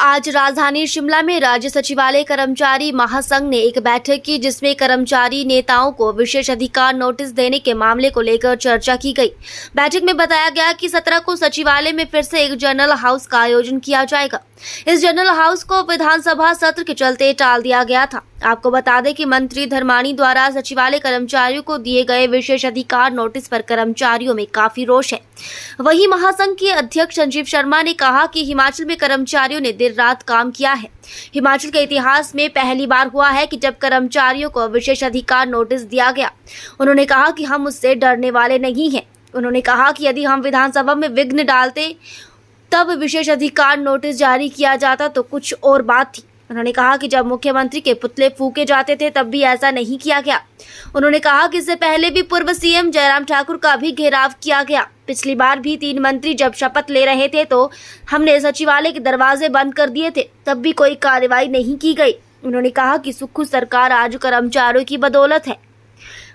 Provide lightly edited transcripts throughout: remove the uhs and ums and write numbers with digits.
आज राजधानी शिमला में राज्य सचिवालय कर्मचारी महासंघ ने एक बैठक की, जिसमें कर्मचारी नेताओं को विशेष अधिकार नोटिस देने के मामले को लेकर चर्चा की गई। बैठक में बताया गया कि 17 को सचिवालय में फिर से एक जनरल हाउस का आयोजन किया जाएगा। इस जनरल हाउस को विधानसभा सत्र के चलते टाल दिया गया था। आपको बता दें कि मंत्री धर्माणी द्वारा सचिवालय कर्मचारियों को दिए गए विशेष अधिकार नोटिस पर कर्मचारियों में काफी रोष है। वहीं महासंघ के अध्यक्ष संजीव शर्मा ने कहा कि हिमाचल में कर्मचारियों ने देर रात काम किया है। हिमाचल के इतिहास में पहली बार हुआ है कि जब कर्मचारियों को विशेष अधिकार नोटिस दिया गया। उन्होंने कहा कि हम उससे डरने वाले नहीं हैं। उन्होंने कहा कि यदि हम विधानसभा में विघ्न डालते तब विशेष अधिकार नोटिस जारी किया जाता तो कुछ और बात थी। उन्होंने कहा कि जब मुख्यमंत्री के पुतले फूके जाते थे तब भी ऐसा नहीं किया गया। उन्होंने कहा कि इससे पहले भी पूर्व सीएम जयराम ठाकुर का भी घेराव किया गया। पिछली बार भी 3 मंत्री जब शपथ ले रहे थे तो हमने सचिवालय के दरवाजे बंद कर दिए थे, तब भी कोई कार्रवाई नहीं की गई। उन्होंने कहा कि सुक्खू सरकार आज कर्मचारियों की बदौलत है।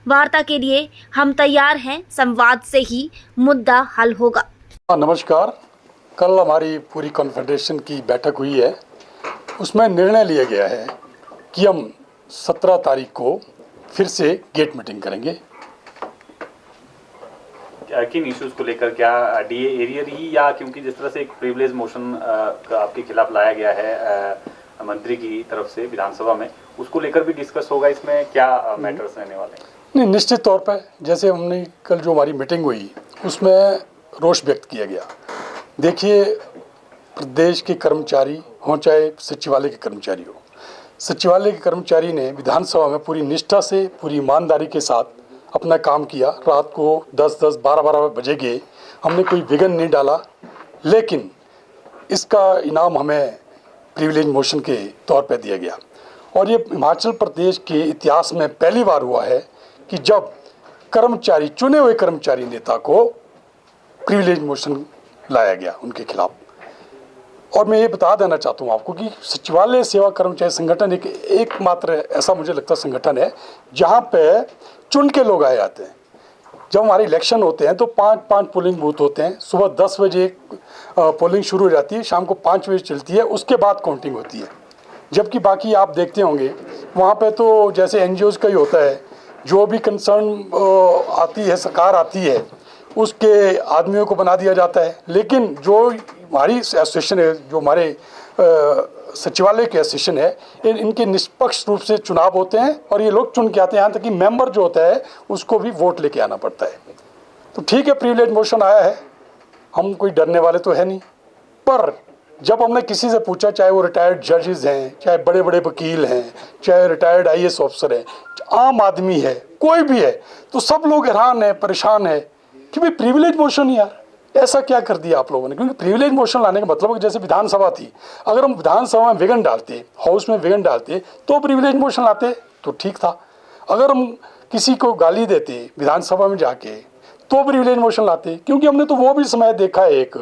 वार्ता के लिए हम तैयार हैं, संवाद से ही मुद्दा हल होगा। नमस्कार। कल हमारी पूरी कॉन्फेडरेशन की बैठक हुई है। उसमें निर्णय लिया गया है कि हम 17 तारीख को फिर से गेट मीटिंग करेंगे। किन इश्यूज को लेकर, क्या डीए एरियर ही, या क्योंकि जिस तरह से एक प्रिविलेज मोशन आपके खिलाफ लाया गया है मंत्री की तरफ से विधानसभा में, उसको लेकर भी डिस्कस होगा? इसमें क्या मैटर्स रहने वाले हैं? नहीं, निश्चित तौर पर जैसे हमने कल जो हमारी मीटिंग हुई उसमें रोष व्यक्त किया गया। देखिए, प्रदेश के कर्मचारी हों चाहे सचिवालय के कर्मचारी हो, सचिवालय के कर्मचारी ने विधानसभा में पूरी निष्ठा से, पूरी ईमानदारी के साथ अपना काम किया। रात को 10-10, 12-12 बजे गए, हमने कोई विघ्न नहीं डाला। लेकिन इसका इनाम हमें प्रिविलेज मोशन के तौर पर दिया गया। और ये हिमाचल प्रदेश के इतिहास में पहली बार हुआ है कि जब कर्मचारी, चुने हुए कर्मचारी नेता को प्रिविलेज मोशन लाया गया उनके खिलाफ। और मैं ये बता देना चाहता हूँ आपको कि सचिवालय सेवा कर्मचारी संगठन एकमात्र ऐसा मुझे लगता संगठन है जहाँ पे चुन के लोग आए जाते हैं। जब हमारे इलेक्शन होते हैं तो 5-5 पोलिंग बूथ होते हैं। सुबह 10 बजे पोलिंग शुरू हो जाती है, शाम को 5 बजे चलती है, उसके बाद काउंटिंग होती है। जबकि बाकी आप देखते होंगे वहाँ पे तो जैसे NGOs का ही होता है, जो भी कंसर्न आती है, सरकार आती है, उसके आदमियों को बना दिया जाता है। लेकिन जो हमारी एसोसिएशन है, जो हमारे सचिवालय के एसोसिएशन है, इनके निष्पक्ष रूप से चुनाव होते हैं और ये लोग चुन के आते हैं। यहाँ तक कि मेंबर जो होता है उसको भी वोट लेके आना पड़ता है। तो ठीक है, प्रिविलेज मोशन आया है, हम कोई डरने वाले तो है नहीं। पर जब हमने किसी से पूछा, चाहे वो रिटायर्ड जजेस हैं, चाहे बड़े बड़े वकील हैं, चाहे रिटायर्ड IAS ऑफिसर हैं, आम आदमी है, कोई भी है, तो सब लोग हैरान है, परेशान है कि भाई प्रिविलेज मोशन यार ऐसा क्या कर दिया आप लोगों ने। क्योंकि प्रिविलेज मोशन लाने का मतलब है जैसे विधानसभा थी, अगर हम विधानसभा में विघ्न डालते, हाउस में विघ्न डालते तो प्रिविलेज मोशन लाते तो ठीक था। अगर हम किसी को गाली देते विधानसभा में जाके तो प्रिविलेज मोशन लाते। क्योंकि हमने तो वो भी समय देखा है एक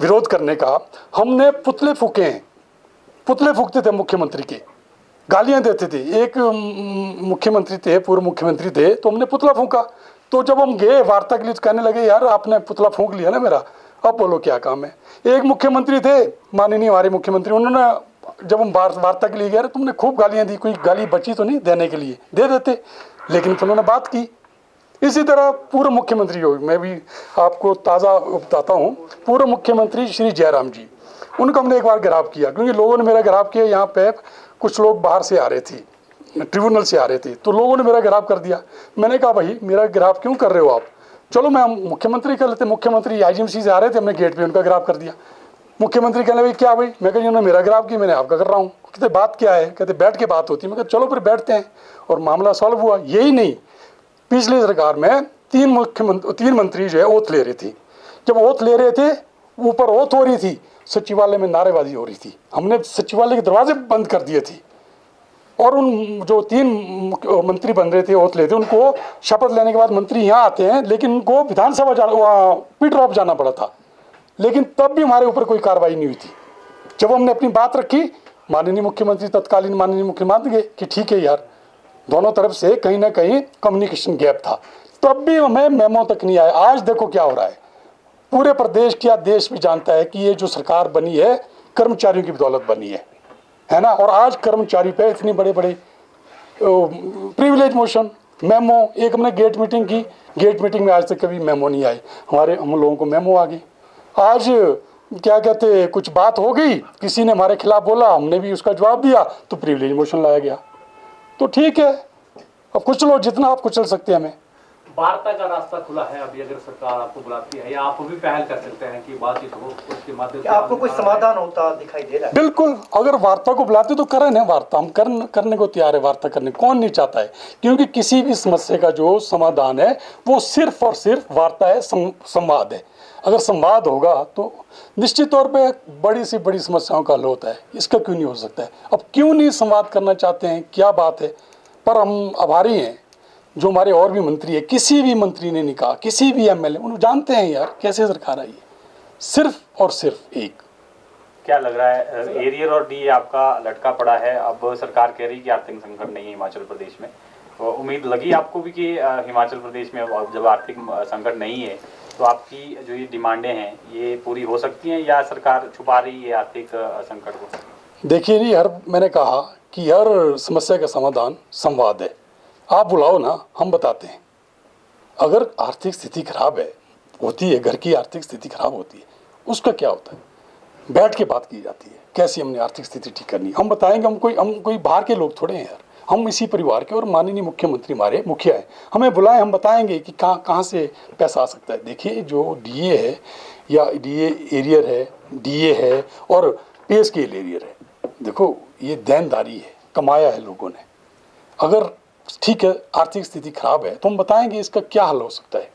विरोध करने का, हमने पुतले फूके हैं, पुतले फूकते थे मुख्यमंत्री के, गालियाँ देते थे। एक मुख्यमंत्री थे, पूर्व मुख्यमंत्री थे, तो हमने पुतला फूका। तो जब हम गए वार्ता के लिए तो कहने लगे, यार आपने पुतला फूंक लिया ना मेरा, अब बोलो क्या काम है। एक मुख्यमंत्री थे, माननीय हमारे मुख्यमंत्री, उन्होंने जब हम वार्ता के लिए गए, तुमने खूब गालियां दी, कोई गाली बची तो नहीं देने के लिए, दे देते, लेकिन उन्होंने बात की। इसी तरह पूर्व मुख्यमंत्री हो, मैं भी आपको ताज़ा बताता हूँ, पूर्व मुख्यमंत्री श्री जयराम जी, उनको हमने एक बार गिरफ्तार किया। क्योंकि लोगों ने मेरा गिरफ्तार किया, यहाँ पे कुछ लोग बाहर से आ रहे थे, ट्रिब्यूनल से आ रहे थे, तो लोगों ने मेरा गिरफ्तार कर दिया। मैंने कहा भाई मेरा गिरफ्तार क्यों कर रहे हो आप, चलो मैं मुख्यमंत्री कर लेते। मुख्यमंत्री IGMC से आ रहे थे, हमने गेट पे उनका गिरफ्तार कर दिया। मुख्यमंत्री कहने भाई क्या भाई, मैं कहा उन्होंने मेरा गिरफ्तार किया, मैंने आपका कर रहा हूँ। कहते बात क्या है, कहते बैठ के बात होती है। मैं कहा चलो फिर बैठते हैं, और मामला सॉल्व हुआ। यही नहीं, पिछली सरकार में 3 मंत्री जो है ओथ ले रहे थे। जब ओथ ले रहे थे, ऊपर ओथ हो रही थी, सचिवालय में नारेबाजी हो रही थी, हमने सचिवालय के दरवाजे बंद कर दिए थे। और उन जो 3 मंत्री बन रहे थे, ओथ लेते, उनको शपथ लेने के बाद मंत्री यहाँ आते हैं, लेकिन उनको विधानसभा पीट रॉप जाना पड़ा था। लेकिन तब भी हमारे ऊपर कोई कार्रवाई नहीं हुई थी। जब हमने अपनी बात रखी, माननीय मुख्यमंत्री, तत्कालीन माननीय मुख्यमंत्री गए कि ठीक है यार, दोनों तरफ से कहीं ना कहीं कम्युनिकेशन गैप था, तब भी हमें मेमो तक नहीं आया। आज देखो क्या हो रहा है, पूरे प्रदेश क्या देश भी जानता है कि ये जो सरकार बनी है कर्मचारियों की बदौलत बनी है ना। और आज कर्मचारी पे इतने बड़े बड़े प्रिविलेज मोशन, मेमो, एक हमने गेट मीटिंग की, गेट मीटिंग में आज तक कभी मेमो नहीं आई, हम लोगों को मेमो आ गई। आज क्या कहते, कुछ बात हो गई, किसी ने हमारे खिलाफ बोला, हमने भी उसका जवाब दिया तो प्रिविलेज मोशन लाया गया। तो ठीक है, अब कुछ लोग जितना आप कुचल सकते हैं हमें। वार्ता का रास्ता खुला है अभी, अगर सरकार आपको बुलाती है या आप भी पहल कर सकते हैं कि बातचीत हो, उसके माध्यम से आपको कोई समाधान होता दिखाई दे रहा है? बिल्कुल, अगर वार्ता को बुलाते तो करें ना वार्ता, हम करने को तैयार है वार्ता करने, कौन नहीं चाहता है। क्योंकि किसी भी समस्या का जो समाधान है वो सिर्फ और सिर्फ वार्ता है, संवाद है। अगर संवाद होगा तो निश्चित तौर पे बड़ी से बड़ी समस्याओं का हल होता है। इसका क्यों नहीं हो सकता है? अब क्यों नहीं संवाद करना चाहते हैं, क्या बात है? पर हम आभारी हैं जो हमारे और भी मंत्री है, किसी भी मंत्री ने नहीं कहा, किसी भी एमएलए, उन्हें जानते हैं यार कैसे सरकार आई है, सिर्फ और सिर्फ एक। क्या लग रहा है, एरियर और डीए आपका लटका पड़ा है, अब सरकार कह रही है कि आर्थिक संकट नहीं है हिमाचल प्रदेश में, तो उम्मीद लगी आपको भी कि हिमाचल प्रदेश में जब आर्थिक संकट नहीं है तो आपकी जो ये डिमांडें हैं ये पूरी हो सकती हैं, या सरकार छुपा रही है आर्थिक संकट को? देखिए जी, मैंने कहा कि हर समस्या का समाधान संवाद है। आप बुलाओ ना, हम बताते हैं। अगर आर्थिक स्थिति खराब है, होती है, घर की आर्थिक स्थिति खराब होती है, उसका क्या होता है? बैठ के बात की जाती है, कैसे हमने आर्थिक स्थिति ठीक करनी है। हम बताएंगे, हम कोई बाहर के लोग थोड़े हैं यार, हम इसी परिवार के और माननीय मुख्यमंत्री हमारे मुखिया है, हमें बुलाएं, हम बताएंगे कि कहाँ से पैसा आ सकता है। देखिए, जो डीए है या डीए एरियर है, डीए है और पे स्केल एरियर है, देखो ये देनदारी है, कमाया है लोगों ने। अगर ठीक है आर्थिक स्थिति खराब है तो हम बताएंगे इसका क्या हल हो सकता है।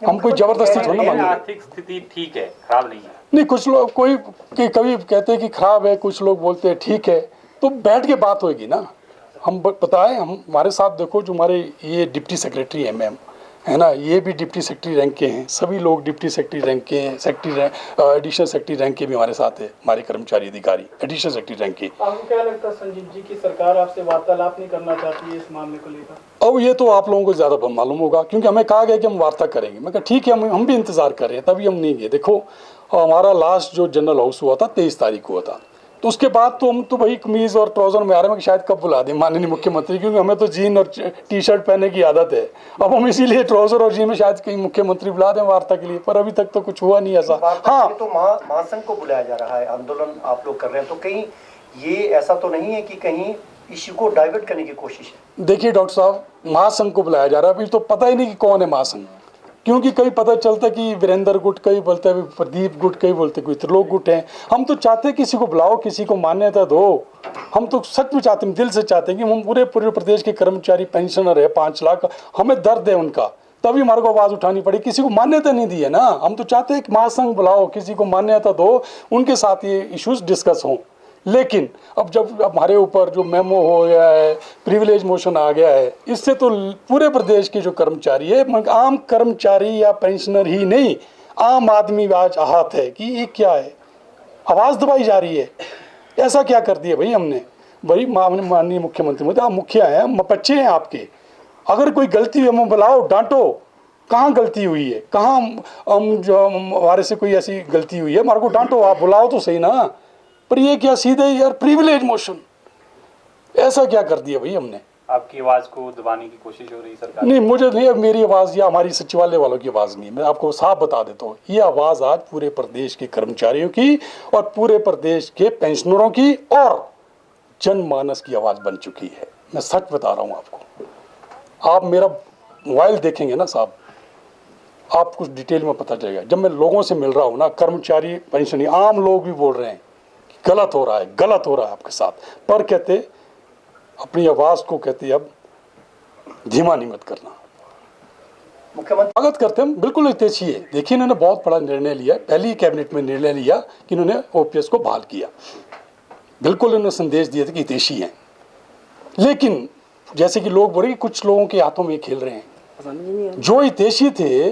हम कोई जबरदस्ती थोड़ा ना मांगे। आर्थिक स्थिति ठीक है, खराब नहीं है। नहीं, कुछ लोग कभी कहते हैं कि खराब है, कुछ लोग बोलते हैं ठीक है, तो बैठ के बात होगी ना। हम बताएं, हम हमारे साथ देखो जो हमारे ये डिप्टी सेक्रेटरी है मैम, है ना, ये भी डिप्टी सेक्रेटरी रैंक के हैं, सभी लोग डिप्टी सेक्रेटरी रैंक के हैं, एडिशनल सेक्रेटरी रैंक के भी हमारे साथ है, हमारे कर्मचारी अधिकारी एडिशनल सेक्रेटरी रैंक के। आपको क्या लगता है संजीव जी की सरकार आपसे वार्तालाप नहीं करना चाहती है इस मामले को लेकर? अब ये तो आप लोगों को ज़्यादा मालूम होगा, क्योंकि हमें कहा गया कि हम वार्ता करेंगे। मैं कहा ठीक है, हम भी इंतज़ार कर रहे हैं, तभी हम नहीं गए। देखो हमारा लास्ट जो जनरल हाउस हुआ था 23 तारीख हुआ था, तो उसके बाद तो हम तो भाई कमीज़ और ट्राउज़र में आ रहे हैं कि शायद कब बुला दें माननीय मुख्यमंत्री, क्योंकि हमें तो जीन और टी शर्ट पहनने की आदत है। अब हम इसीलिए ट्राउज़र और जीन में शायद कहीं मुख्यमंत्री बुला दें वार्ता के लिए, पर अभी तक तो कुछ हुआ नहीं ऐसा। हाँ, तो महासंघ को बुलाया जा रहा है, आंदोलन आप लोग कर रहे हैं, तो कहीं ये ऐसा तो नहीं है कि कहीं इश्यू को डाइवर्ट करने की कोशिश है? देखिए डॉक्टर साहब, महासंघ को बुलाया जा रहा है, अभी तो पता ही नहीं कि कौन है महासंघ, क्योंकि कहीं पता चलता कि वीरेंद्र गुट, कहीं बोलते हैं प्रदीप गुट, कहीं बोलते कोई त्रिलोक गुट है। हम तो चाहते हैं किसी को बुलाओ, किसी को मान्यता दो। हम तो सच में चाहते हैं, दिल से चाहते हैं कि हम पूरे प्रदेश के कर्मचारी पेंशनर है 5 लाख, हमें दर्द है उनका, तभी हमारे को आवाज़ उठानी पड़ी। किसी को मान्यता नहीं दी है ना, हम तो चाहते हैं कि महासंघ बुलाओ, किसी को मान्यता दो, उनके साथ ये इश्यूज डिस्कस हों। लेकिन अब जब हमारे ऊपर जो मेमो हो गया है, प्रिविलेज मोशन आ गया है, इससे तो पूरे प्रदेश के जो कर्मचारी है, आम कर्मचारी या पेंशनर ही नहीं, आम आदमी आज आहत है कि ये क्या है, आवाज़ दबाई जा रही है। ऐसा क्या कर दिया भाई हमने? भाई माननीय मुख्यमंत्री मोदी, आप मुखिया हैं, बच्चे हैं आपके, अगर कोई गलती हुई हमें बुलाओ, डांटो, कहाँ गलती हुई है, कहाँ हम जो हमारे से कोई ऐसी गलती हुई है, हमारे को डांटो, आप बुलाओ तो सही ना। पर ये क्या सीधे यार प्रिविलेज मोशन, ऐसा क्या कर दिया भाई हमने? आपकी आवाज़ को दबाने की कोशिश हो रही सरकार? नहीं, मुझे नहीं, मेरी आवाज़ या हमारी सचिवालय वालों की आवाज़ नहीं, मैं आपको साफ बता देता हूँ, ये आवाज़ आज पूरे प्रदेश के कर्मचारियों की और पूरे प्रदेश के पेंशनरों की और जनमानस की आवाज़ बन चुकी है। मैं सच बता रहा हूँ आपको। आप मेरा मोबाइल देखेंगे ना साहब, आप कुछ डिटेल में पता चलेगा। जब मैं लोगों से मिल रहा हूँ ना, कर्मचारी पेंशनरी आम लोग भी बोल रहे हैं कि गलत हो रहा है, गलत हो रहा है आपके साथ, पर कहते अपनी आवाज़ को कहते अब धीमा नहीं मत करना। मुख्यमंत्री स्वागत करते हम, बिल्कुल हितैषी है। देखिए इन्होंने बहुत बड़ा निर्णय लिया, पहली कैबिनेट में निर्णय लिया कि इन्होंने ओपीएस को बहाल किया, बिल्कुल इन्होंने संदेश दिया था कि हितैषी हैं। लेकिन जैसे कि लोग बोले, कुछ लोगों के हाथों में खेल रहे हैं। जो हितैषी थे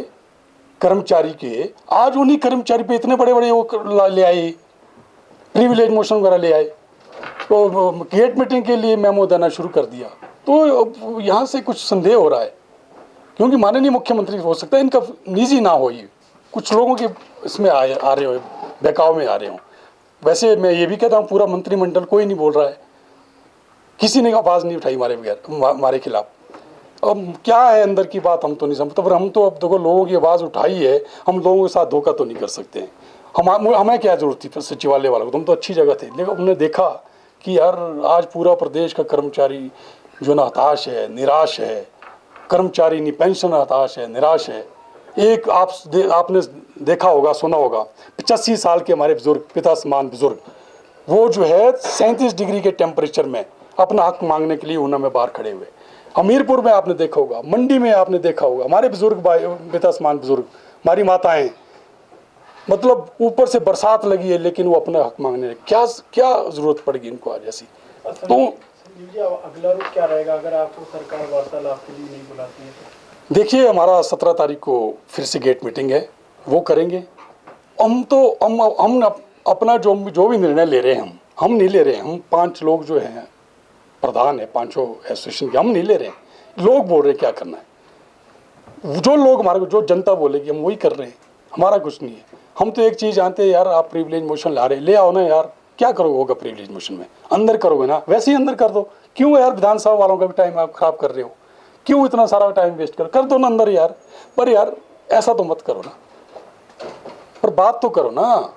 कर्मचारी के, आज उन्हीं कर्मचारी पे इतने बड़े बड़े वो ले आए, प्रिविलेज मोशन वगैरह ले आए, तो गेट मीटिंग के लिए मेमो देना शुरू कर दिया। तो यहाँ से कुछ संदेह हो रहा है, क्योंकि माननीय मुख्यमंत्री हो सकता है इनका निजी ना हो, ये कुछ लोगों के इसमें आ रहे हो, बहकाव में आ रहे हो। वैसे मैं ये भी कहता हूँ पूरा मंत्रिमंडल कोई नहीं बोल रहा है, किसी ने आवाज़ नहीं उठाई हमारे बगैर, हमारे खिलाफ। अब क्या है अंदर की बात हम तो नहीं समझते, पर हम तो अब देखो लोगों की आवाज़ उठाई है, हम लोगों के साथ धोखा तो नहीं कर सकते हैं। हमें क्या जरूरत थी सचिवालय वालों को, तुम तो अच्छी जगह थे, लेकिन हमने देखा कि यार आज पूरा प्रदेश का कर्मचारी जो ना हताश है, निराश है, कर्मचारी नहीं पेंशन हताश है, निराश है। एक आपने देखा होगा, सुना होगा, 85 साल के हमारे बुजुर्ग, पिता समान बुजुर्ग, वो जो है 37 डिग्री के टेम्परेचर में अपना हक मांगने के लिए ऊना में बाहर खड़े हुए। हमीरपुर में आपने देखा होगा, मंडी में आपने देखा होगा, हमारे बुजुर्ग भाई, पिता समान बुजुर्ग, हमारी माताएं, मतलब ऊपर से बरसात लगी है लेकिन वो अपना हक मांगने लगे। क्या जरूरत पड़ेगी इनको आज ऐसी? तो संजीव जी, अगला रुख क्या रहेगा अगर आपको सरकार वार्तालाप के लिए नहीं बुलाती है तो? देखिए, हमारा 17 तारीख को फिर से गेट मीटिंग है, वो करेंगे। हम अपना जो भी निर्णय ले रहे हैं, हम नहीं ले रहे हैं, हम 5 लोग जो हैं प्रधान है 5 एसोसिएशन के, हम नहीं ले रहे हैं। लोग बोल रहे हैं क्या करना है, जो लोग हमारे को, जो जनता बोलेगी हम वही कर रहे हैं, हमारा कुछ नहीं है। हम तो एक चीज़ जानते हैं यार, आप प्रिविलेज मोशन ला रहे, ले आओ ना यार, क्या करोगे होगा प्रिविलेज मोशन में? अंदर करोगे ना, वैसे ही अंदर कर दो। क्यों यार विधानसभा वालों का भी टाइम आप खराब कर रहे हो? क्यों इतना सारा टाइम वेस्ट कर दो ना अंदर यार। पर यार ऐसा तो मत करो ना, पर बात तो करो ना।